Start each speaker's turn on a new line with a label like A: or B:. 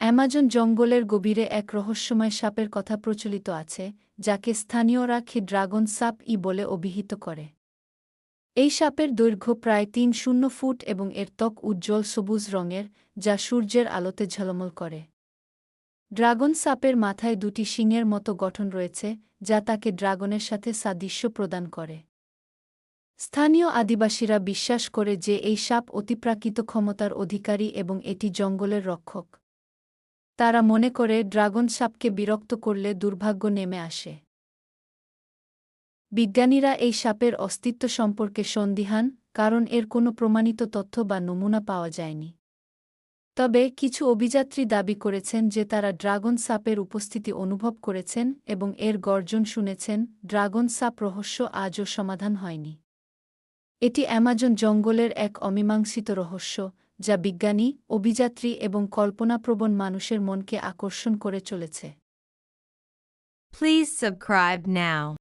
A: Amazon জঙ্গলের গভীরে এক রহস্যময় সাপের কথা প্রচলিত আছে, যাকে স্থানীয়রা ড্রাগন সাপ বলে অভিহিত করে। এই সাপের দৈর্ঘ্য প্রায় ৩০ ফুট এবং এর ত্বক উজ্জ্বল সবুজ রঙের, যা সূর্যের আলোতে ঝলমল করে। ড্রাগন সাপের মাথায় দুটি শিংয়ের মতো গঠন রয়েছে, যা তাকে ড্রাগনের সাথে সাদৃশ্য প্রদান করে। স্থানীয় আদিবাসীরা বিশ্বাস করে যে এই সাপ অতিপ্রাকৃত ক্ষমতার অধিকারী এবং এটি জঙ্গলের রক্ষক। তারা মনে করে ড্রাগন সাপকে বিরক্ত করলে দুর্ভাগ্য নেমে আসে। বিজ্ঞানীরা এই সাপের অস্তিত্ব সম্পর্কে সন্দিহান, কারণ এর কোনো প্রমাণিত তথ্য বা নমুনা পাওয়া যায়নি। তবে কিছু অভিযাত্রী দাবি করেছেন যে তারা ড্রাগন সাপের উপস্থিতি অনুভব করেছেন এবং এর গর্জন শুনেছেন। ড্রাগন সাপ রহস্য আজও সমাধান হয়নি। এটি অ্যামাজন জঙ্গলের এক অমীমাংসিত রহস্য, যা বিজ্ঞানী, অভিযাত্রী এবং কল্পনাপ্রবণ মানুষের মনকে আকর্ষণ করে চলেছে।
B: Please subscribe now.